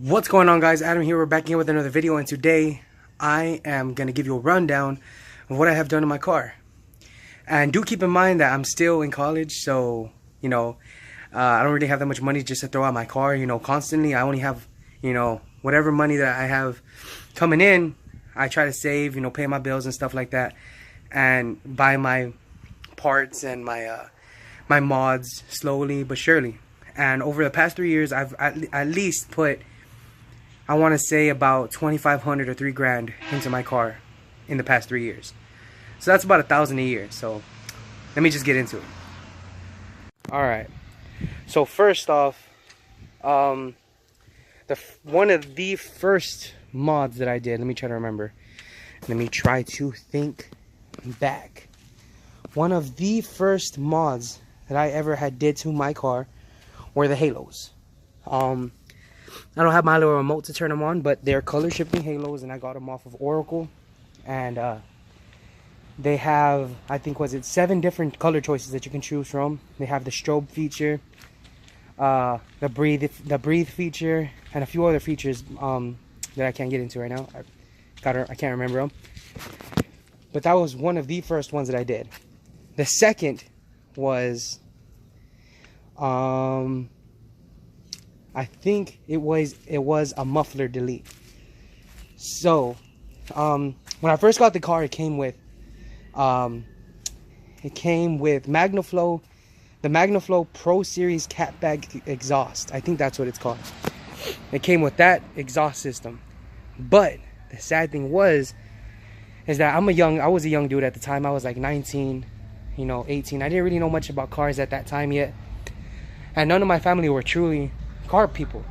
What's going on, guys? Adam here. We're back here with another video, and today I am going to give you a rundown of what I have done in my car. And do keep in mind that I'm still in college, so I don't really have that much money just to throw out my car constantly. I only have whatever money that I have coming in. I try to save, pay my bills and stuff like that, and buy my parts and my my mods slowly but surely. And over the past 3 years, I've at least put, I want to say, about $2,500 or $3,000 into my car in the past 3 years. So that's about $1,000 a year. So let me just get into it. All right. So first off, one of the first mods that I did. Let me try to remember. Let me try to think back. One of the first mods that I ever did to my car were the halos. I don't have my little remote to turn them on, but they're color shifting halos, and I got them off of Oracle. And they have, I think, 7 different color choices that you can choose from. They have the strobe feature, the breathe feature, and a few other features that I can't get into right now. I can't remember them. But that was one of the first ones that I did. The second was, I think it was a muffler delete. So when I first got the car, it came with MagnaFlow, the MagnaFlow Pro Series catbag exhaust. I think that's what it's called. It came with that exhaust system. But the sad thing is that I was a young dude at the time. I was like 19, 18. I didn't really know much about cars at that time yet. And none of my family were truly car people.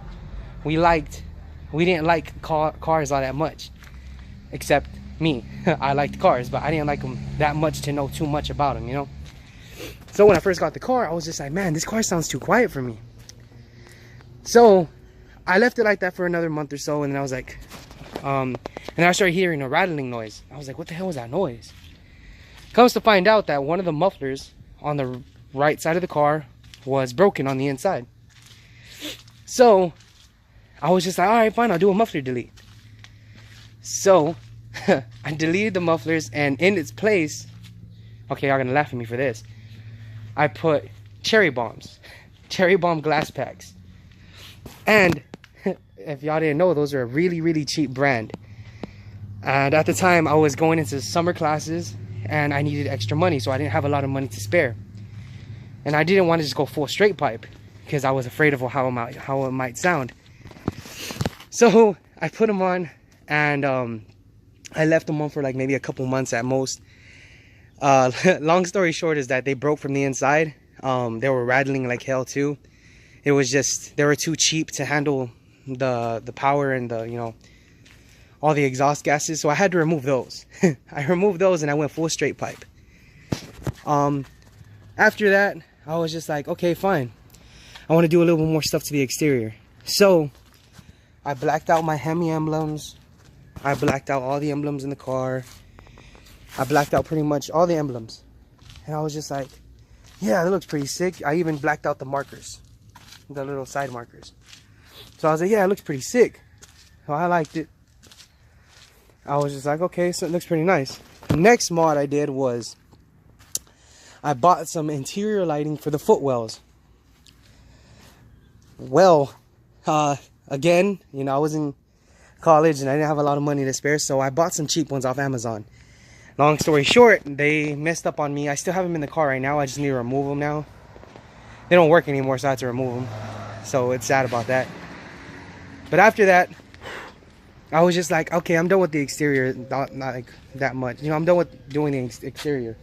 We didn't like cars all that much, except me. I liked cars, but I didn't like them that much to know too much about them, So when I first got the car, I was just like, man, this car sounds too quiet for me. So I left it like that for another month or so, and then I was like, and then I started hearing a rattling noise. I was like, what the hell was that noise? Comes to find out that one of the mufflers on the right side of the car was broken on the inside. So I was just like, all right, fine, I'll do a muffler delete. So I deleted the mufflers, and in its place, okay, y'all gonna laugh at me for this, I put cherry bomb glass packs. And if y'all didn't know, those are a really, really cheap brand. And at the time, I was going into summer classes, and I needed extra money, so I didn't have a lot of money to spare. And I didn't want to just go full straight pipe, because I was afraid of how it might sound. So I put them on, and I left them on for like maybe a couple months at most. Long story short is that they broke from the inside. They were rattling like hell too. It was just, they were too cheap to handle the power and the all the exhaust gases, so I had to remove those. I removed those, and I went full straight pipe. After that, I was just like, okay, fine, I want to do a little bit more stuff to the exterior. So I blacked out my Hemi emblems. I blacked out all the emblems in the car. I blacked out pretty much all the emblems, and I was just like, yeah, that looks pretty sick. I even blacked out the markers, the little side markers. So I was like, yeah, it looks pretty sick. So I liked it. I was just like, okay, so it looks pretty nice. The next mod I did was I bought some interior lighting for the footwells. Well, again, I was in college and I didn't have a lot of money to spare, so I bought some cheap ones off Amazon. Long story short, they messed up on me. I still have them in the car right now. I just need to remove them now. They don't work anymore, so I had to remove them. So it's sad about that. But after that, I was just like, okay, I'm done with the exterior. Not like that much. I'm done with doing the exterior.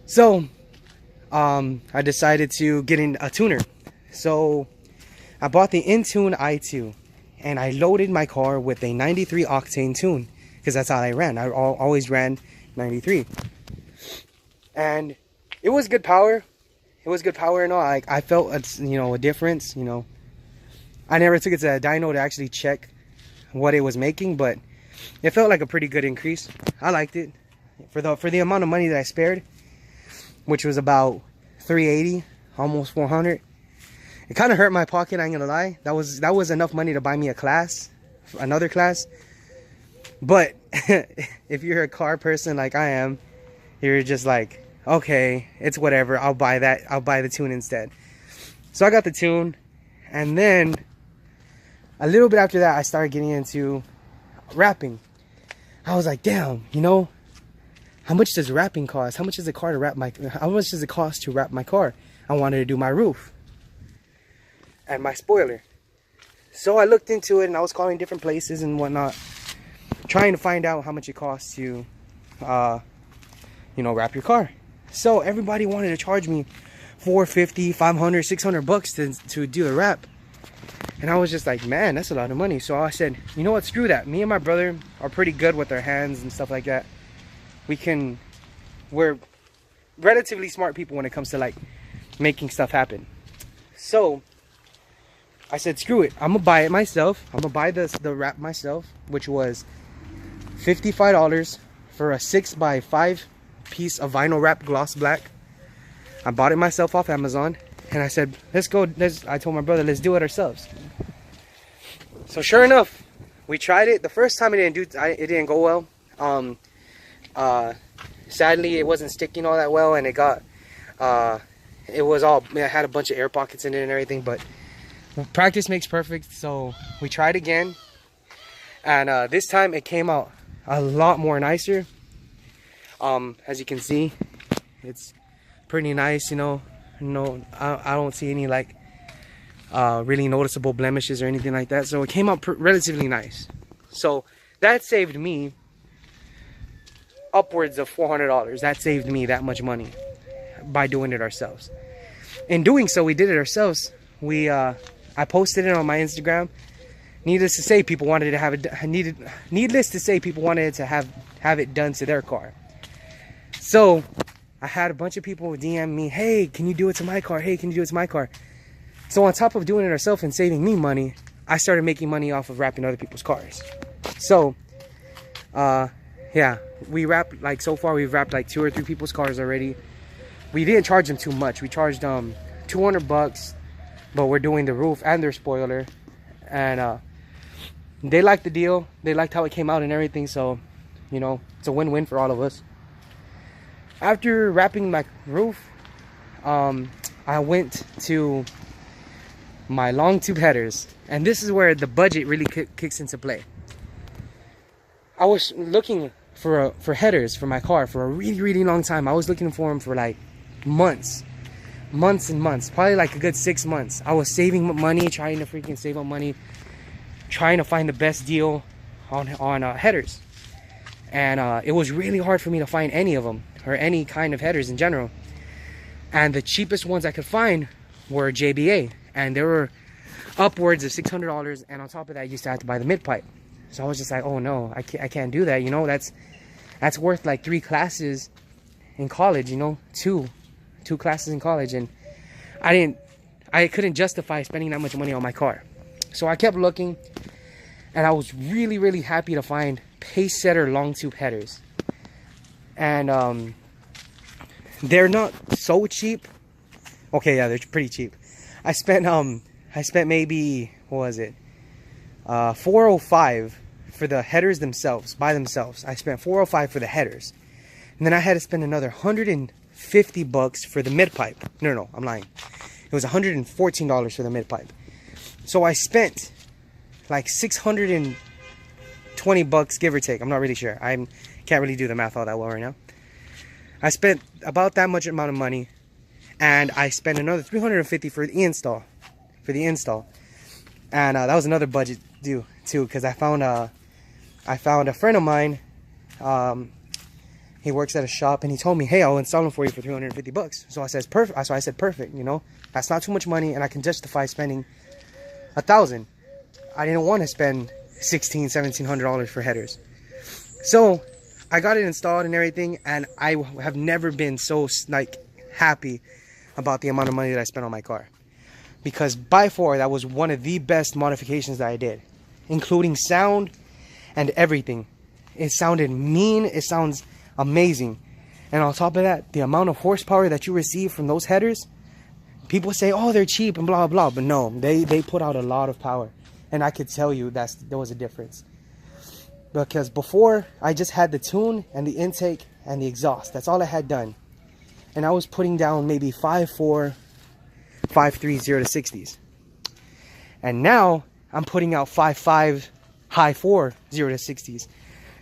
So I decided to get in a tuner. So I bought the Intune i2, and I loaded my car with a 93 octane tune, because that's how I ran. I always ran 93, and it was good power. It was good power and all. I felt a difference. I never took it to a dyno to actually check what it was making, but it felt like a pretty good increase. I liked it for the amount of money that I spared, which was about $380, almost $400. It kind of hurt my pocket, I ain't gonna lie. That was enough money to buy me a class, another class. But if you're a car person like I am, you're just like, okay, it's whatever, I'll buy that. I'll buy the tune instead. So I got the tune, and then a little bit after that, I started getting into wrapping. I was like, damn, you know, how much does wrapping cost? How much does it cost to wrap my car? I wanted to do my roof and my spoiler. So I looked into it, and I was calling different places and whatnot, trying to find out how much it costs to, you know, wrap your car. So everybody wanted to charge me $450, $500, $600 to do the wrap. And I was just like, man, that's a lot of money. So I said, you know what, screw that. Me and my brother are pretty good with our hands and stuff like that. We're relatively smart people when it comes to like making stuff happen. So I said, screw it, I'm gonna buy it myself. I'm gonna buy the wrap myself, which was $55 for a 6x5 piece of vinyl wrap, gloss black. I bought it myself off Amazon, and I said, let's go. I told my brother, let's do it ourselves. So sure enough, we tried it. The first time it didn't go well. Sadly, it wasn't sticking all that well, and it had a bunch of air pockets in it and everything. But practice makes perfect, so we tried again, and this time it came out a lot more nicer. As you can see, it's pretty nice, you know. I don't see any like really noticeable blemishes or anything like that, so it came out relatively nice. So that saved me upwards of $400. That saved me that much money by doing it ourselves. In doing so, we did it ourselves. I posted it on my Instagram. Needless to say, people wanted to have it. Needless to say, people wanted to have it done to their car. So I had a bunch of people DM me, hey, can you do it to my car? Hey, can you do it to my car? So on top of doing it ourselves and saving me money, I started making money off of wrapping other people's cars. So yeah, we wrapped, like, so far we've wrapped like 2 or 3 people's cars already. We didn't charge them too much. We charged them $200, but we're doing the roof and their spoiler, and they liked the deal. They liked how it came out and everything, so you know, it's a win-win for all of us. After wrapping my roof, I went to my long tube headers, and this is where the budget really kicks into play. I was looking for headers for my car for a really long time. I was looking for them for like months and months, probably like a good 6 months. I was saving money, trying to freaking save up money, trying to find the best deal on headers, and it was really hard for me to find any of them, or any kind of headers in general. And the cheapest ones I could find were JBA, and they were upwards of $600, and on top of that, you used to have to buy the mid pipe. So I was just like, oh no, I can't do that, you know. That's worth like 3 classes in college, you know, two classes in college, and I couldn't justify spending that much money on my car. So I kept looking, and I was really happy to find pace setter long tube headers. And they're not so cheap. Okay, yeah, they're pretty cheap. I spent maybe, what was it, $405 for the headers themselves, by themselves. I spent $405 for the headers, and then I had to spend another $150 for the mid pipe. No, I'm lying. It was $114 for the mid pipe. So I spent like $620, give or take. I'm not really sure. I can't really do the math all that well right now. I spent about that much amount of money, and I spent another $350 for the install. And that was another budget due too, because I found a friend of mine. He works at a shop, and he told me, hey, I'll install them for you for $350. So I said perfect. So I said perfect. You know, that's not too much money, and I can justify spending $1,000. I didn't want to spend $1,700 for headers. So I got it installed and everything, and I have never been so like happy about the amount of money that I spent on my car, because by far that was one of the best modifications that I did, including sound and everything. It sounded mean. It sounds amazing. And on top of that, the amount of horsepower that you receive from those headers, People say, oh, they're cheap and blah blah, but no, they put out a lot of power, and I could tell you there was a difference. Because before, I just had the tune and the intake and the exhaust. That's all I had done. And I was putting down maybe 5.4, 5.3, 0 to 60s. And now I'm putting out 5.5, high 4, 0 to 60s.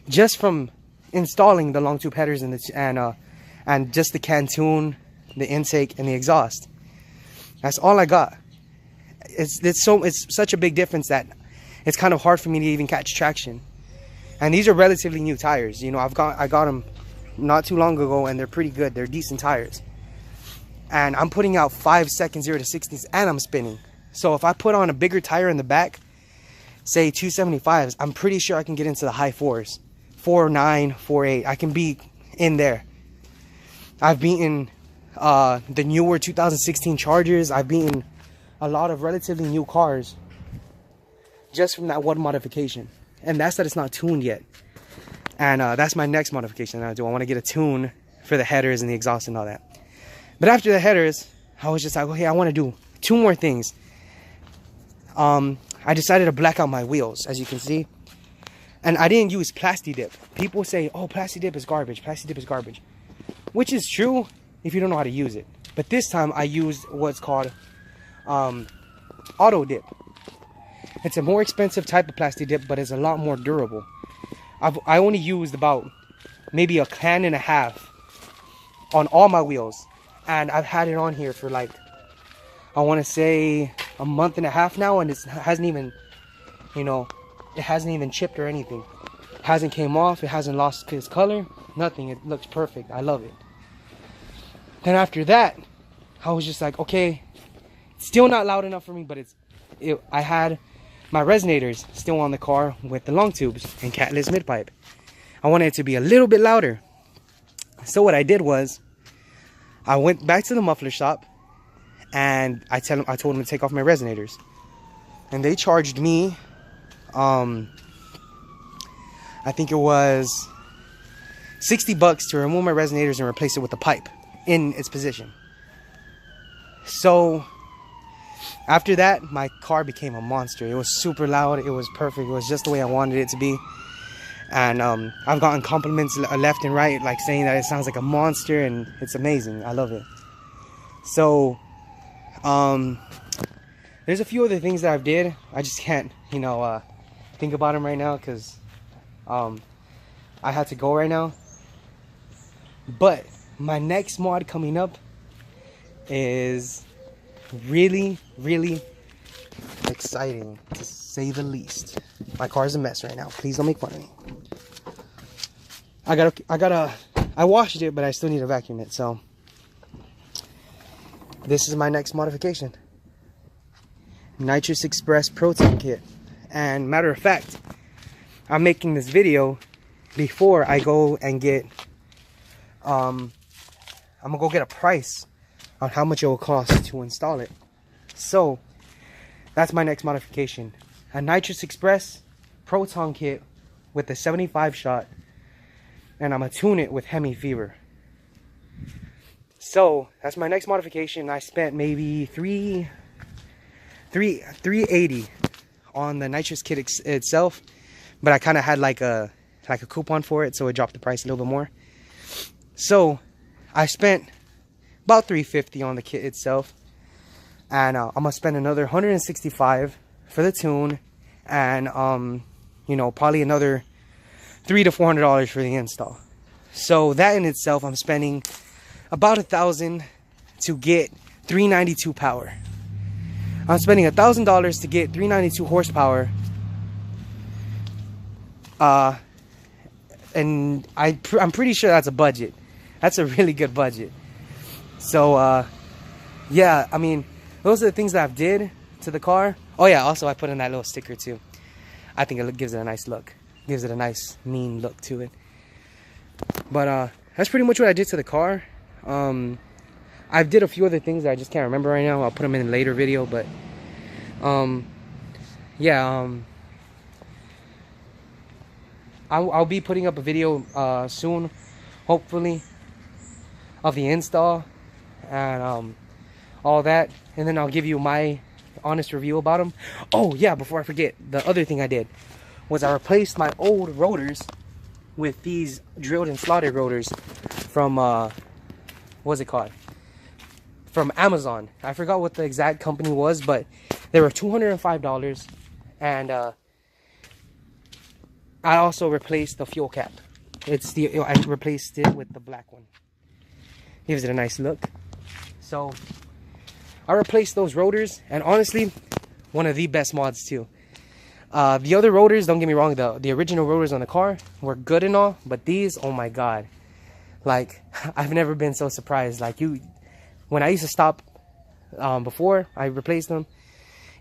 Just from installing the long tube headers and just the can tune, the intake, and the exhaust. That's all I got. It's such a big difference that it's kind of hard for me to even catch traction. And these are relatively new tires. You know, I got them not too long ago, and they're pretty good. They're decent tires. And I'm putting out 5 seconds 0 to 60s, and I'm spinning. So if I put on a bigger tire in the back, say 275s, I'm pretty sure I can get into the high 4s. 4.9, 4.8. I can be in there. I've beaten the newer 2016 Chargers. I've beaten a lot of relatively new cars just from that one modification. And that's that it's not tuned yet. And that's my next modification that I do. I want to get a tune for the headers and the exhaust and all that. But after the headers, I was just like, okay, I want to do 2 more things. I decided to black out my wheels, as you can see. And I didn't use Plasti Dip. People say, oh, Plasti Dip is garbage. Plasti Dip is garbage. Which is true if you don't know how to use it. But this time I used what's called Auto Dip. It's a more expensive type of Plasti Dip, but it's a lot more durable. I only used about maybe a can and a half on all my wheels. And I've had it on here for like, I want to say a month and a half now, and it hasn't even, you know, it hasn't even chipped or anything. It hasn't came off, it hasn't lost its color, nothing. It looks perfect. I love it. Then after that, I was just like, okay, it's still not loud enough for me, but I had my resonators still on the car with the long tubes and catless mid pipe. I wanted it to be a little bit louder. So what I did was, I went back to the muffler shop and I told them to take off my resonators. And they charged me, I think it was 60 bucks to remove my resonators and replace it with the pipe in its position. So after that, my car became a monster. It was super loud. It was perfect. It was just the way I wanted it to be. And I've gotten compliments left and right, like saying that it sounds like a monster, and it's amazing. I love it. So there's a few other things that I've did. I just can't, you know, think about them right now because I had to go right now. But my next mod coming up is really, really exciting, to say the least. My car's a mess right now. Please don't make fun of me. I washed it, but I still need to vacuum it. So this is my next modification. Nitrous Express Proton Kit. And matter of fact, I'm making this video before I go and get I'm gonna go get a price on how much it will cost to install it. So that's my next modification. A Nitrous Express Proton Kit with a 75 shot. And I'm gonna tune it with Hemi Fever. So that's my next modification. I spent maybe $380 on the nitrous kit itself, but I kind of had like a coupon for it, so it dropped the price a little bit more. So I spent about $350 on the kit itself, and I'm gonna spend another $165 for the tune, and you know, probably another $300 to $400 for the install. So that in itself, I'm spending about $1,000 to get 392 power. I'm spending $1,000 to get 392 horsepower. And I'm pretty sure that's a budget. That's a really good budget. So yeah, I mean, those are the things that I've did to the car. Oh yeah, also I put in that little sticker too. I think it gives it a nice look. Gives it a nice mean look to it. But that's pretty much what I did to the car. I did a few other things that I just can't remember right now. I'll put them in a later video, but yeah, I'll be putting up a video soon, hopefully, of the install, and all that, and then I'll give you my honest review about them. Oh yeah, before I forget, the other thing I did was I replaced my old rotors with these drilled and slotted rotors from what's it called, from Amazon. I forgot what the exact company was, but they were $205. And I also replaced the fuel cap. I replaced it with the black one. Gives it a nice look. So I replaced those rotors, and honestly, one of the best mods too. The other rotors, don't get me wrong, the original rotors on the car were good and all, but these, oh my god, like, I've never been so surprised. Like, when I used to stop before I replaced them,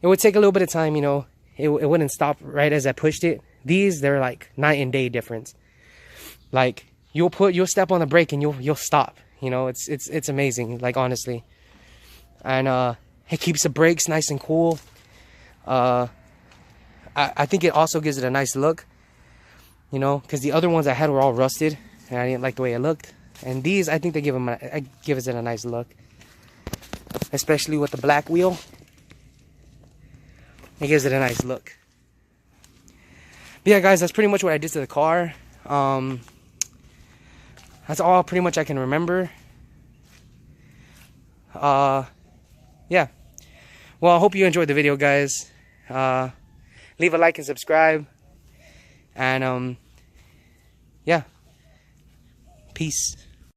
it would take a little bit of time, you know. It wouldn't stop right as I pushed it. These, they're like night and day difference. Like, you'll step on the brake and you'll stop. You know, it's amazing, like, honestly. And it keeps the brakes nice and cool. I think it also gives it a nice look, you know, because the other ones I had were all rusted and I didn't like the way it looked. And these, I think they give it a nice look, especially with the black wheel. It gives it a nice look. But yeah, guys, that's pretty much what I did to the car. That's all pretty much I can remember. Yeah. Well, I hope you enjoyed the video, guys. Leave a like and subscribe. And yeah. Peace.